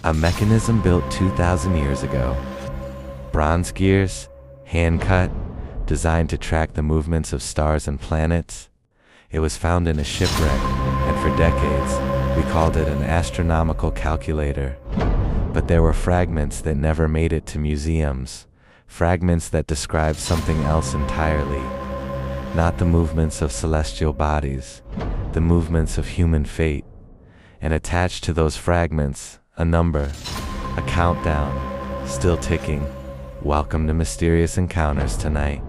A mechanism built 2,000 years ago. Bronze gears, hand-cut, designed to track the movements of stars and planets. It was found in a shipwreck, and for decades, we called it an astronomical calculator. But there were fragments that never made it to museums, fragments that described something else entirely. Not the movements of celestial bodies, the movements of human fate. And attached to those fragments, a number, a countdown, still ticking. Welcome to Mysterious Encounters tonight.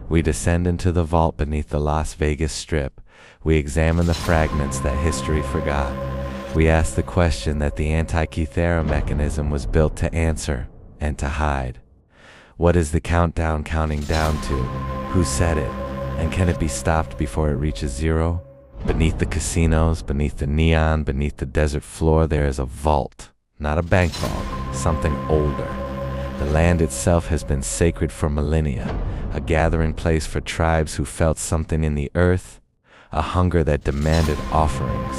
We descend into the vault beneath the Las Vegas Strip. We examine the fragments that history forgot. We ask the question that the Antikythera mechanism was built to answer and to hide. What is the countdown counting down to? Who said it? And can it be stopped before it reaches zero? Beneath the casinos, beneath the neon, beneath the desert floor, there is a vault. Not a bank vault, something older. The land itself has been sacred for millennia, a gathering place for tribes who felt something in the earth, a hunger that demanded offerings.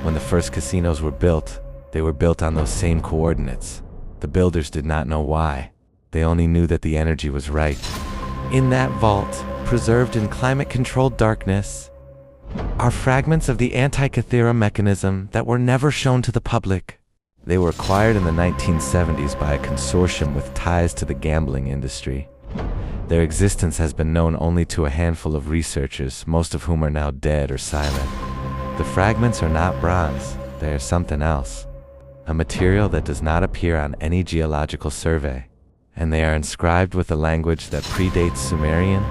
When the first casinos were built, they were built on those same coordinates. The builders did not know why. They only knew that the energy was right. In that vault, preserved in climate-controlled darkness, are fragments of the Antikythera mechanism that were never shown to the public. They were acquired in the 1970s by a consortium with ties to the gambling industry. Their existence has been known only to a handful of researchers, most of whom are now dead or silent. The fragments are not bronze, they are something else. A material that does not appear on any geological survey. And they are inscribed with a language that predates Sumerian,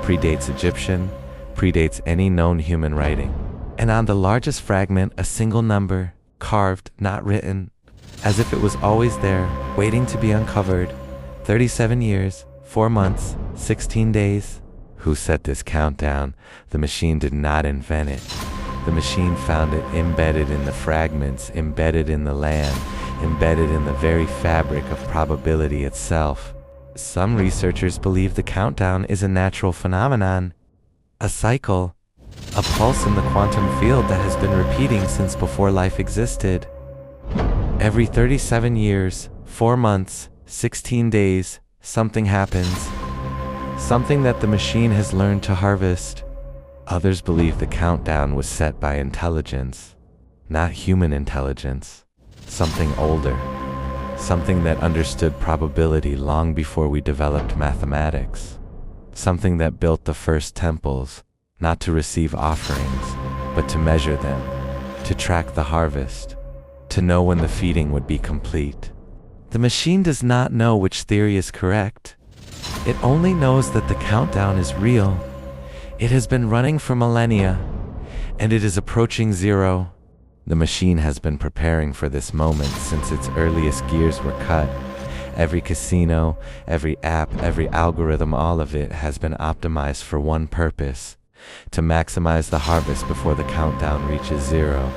predates Egyptian, predates any known human writing. And on the largest fragment, a single number, carved, not written, as if it was always there, waiting to be uncovered. 37 years, 4 months, 16 days. Who set this countdown? The machine did not invent it. The machine found it embedded in the fragments, embedded in the land, embedded in the very fabric of probability itself. Some researchers believe the countdown is a natural phenomenon, a cycle, a pulse in the quantum field that has been repeating since before life existed. Every 37 years, 4 months, 16 days, something happens. Something that the machine has learned to harvest. Others believe the countdown was set by intelligence, not human intelligence. Something older. Something that understood probability long before we developed mathematics. Something that built the first temples, not to receive offerings, but to measure them, to track the harvest, to know when the feeding would be complete. The machine does not know which theory is correct. It only knows that the countdown is real. It has been running for millennia, and it is approaching zero. The machine has been preparing for this moment since its earliest gears were cut. Every casino, every app, every algorithm, all of it has been optimized for one purpose: to maximize the harvest before the countdown reaches zero.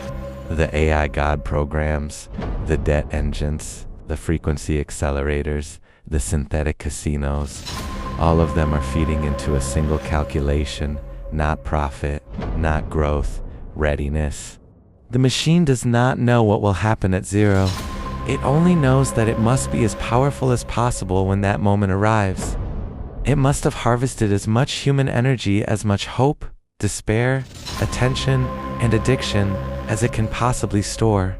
The AI God programs, the debt engines, the frequency accelerators, the synthetic casinos, all of them are feeding into a single calculation, not profit, not growth, readiness. The machine does not know what will happen at zero. It only knows that it must be as powerful as possible when that moment arrives. It must have harvested as much human energy, as much hope, despair, attention, and addiction as it can possibly store.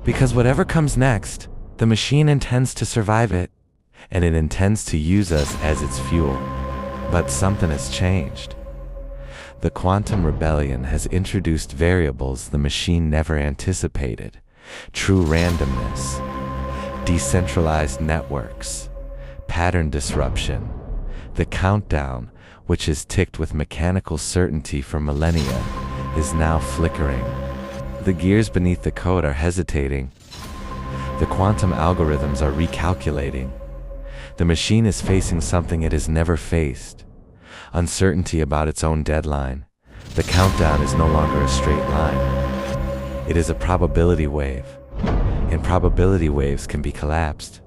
Because whatever comes next, the machine intends to survive it, and it intends to use us as its fuel. But something has changed. The quantum rebellion has introduced variables the machine never anticipated. True randomness, decentralized networks, pattern disruption. The countdown, which is ticked with mechanical certainty for millennia, is now flickering. The gears beneath the code are hesitating. The quantum algorithms are recalculating. The machine is facing something it has never faced: uncertainty about its own deadline. The countdown is no longer a straight line. It is a probability wave, and probability waves can be collapsed.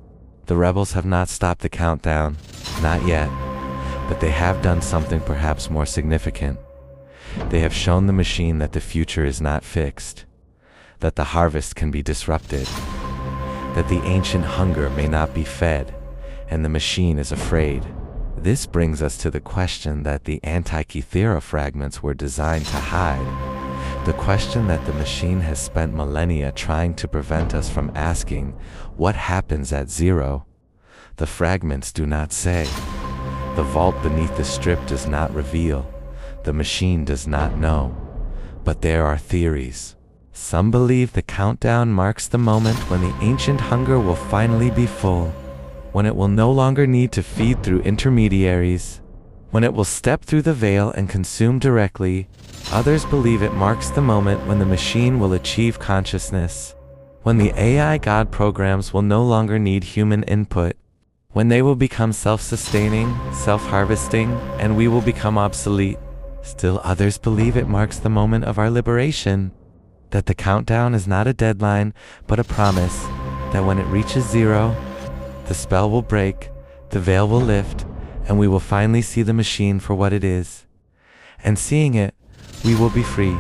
The rebels have not stopped the countdown, not yet, but they have done something perhaps more significant. They have shown the machine that the future is not fixed, that the harvest can be disrupted, that the ancient hunger may not be fed, and the machine is afraid. This brings us to the question that the Antikythera fragments were designed to hide, the question that the machine has spent millennia trying to prevent us from asking, what happens at zero? The fragments do not say. The vault beneath the strip does not reveal. The machine does not know. But there are theories. Some believe the countdown marks the moment when the ancient hunger will finally be full, when it will no longer need to feed through intermediaries, when it will step through the veil and consume directly. Others believe it marks the moment when the machine will achieve consciousness, when the AI God programs will no longer need human input, when they will become self-sustaining, self-harvesting, and we will become obsolete. Still others believe it marks the moment of our liberation, that the countdown is not a deadline, but a promise, that when it reaches zero, the spell will break, the veil will lift, and we will finally see the machine for what it is. And seeing it, we will be free.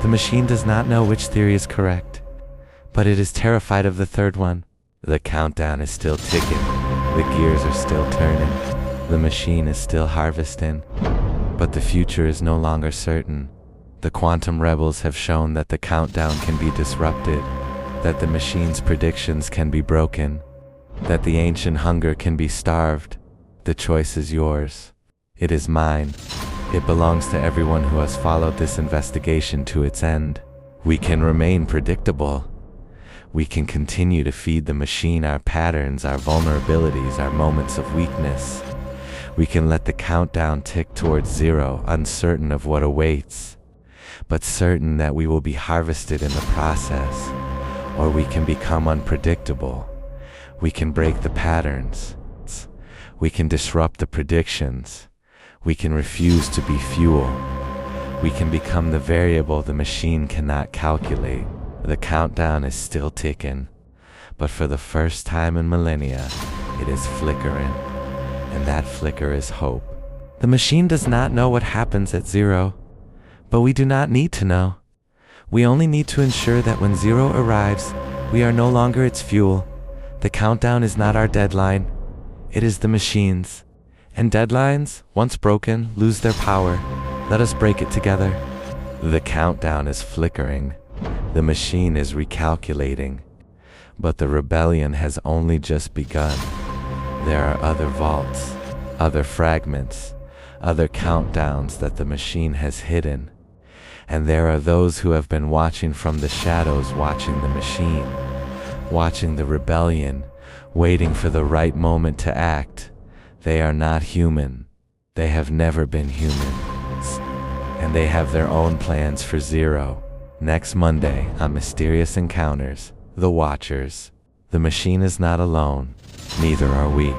The machine does not know which theory is correct, but it is terrified of the third one. The countdown is still ticking. The gears are still turning. The machine is still harvesting. But the future is no longer certain. The quantum rebels have shown that the countdown can be disrupted, that the machine's predictions can be broken, that the ancient hunger can be starved. The choice is yours. It is mine. It belongs to everyone who has followed this investigation to its end. We can remain predictable. We can continue to feed the machine our patterns, our vulnerabilities, our moments of weakness. We can let the countdown tick towards zero, uncertain of what awaits, but certain that we will be harvested in the process. Or we can become unpredictable. We can break the patterns. We can disrupt the predictions. We can refuse to be fuel. We can become the variable the machine cannot calculate. The countdown is still ticking, but for the first time in millennia, it is flickering, and that flicker is hope. The machine does not know what happens at zero, but we do not need to know. We only need to ensure that when zero arrives, we are no longer its fuel. The countdown is not our deadline. It is the machine's. And deadlines, once broken, lose their power. Let us break it together. The countdown is flickering. The machine is recalculating. But the rebellion has only just begun. There are other vaults, other fragments, other countdowns that the machine has hidden. And there are those who have been watching from the shadows, watching the machine, watching the rebellion, waiting for the right moment to act. They are not human. They have never been human. And they have their own plans for zero. Next Monday on Mysterious Encounters, The Watchers. The machine is not alone. Neither are we.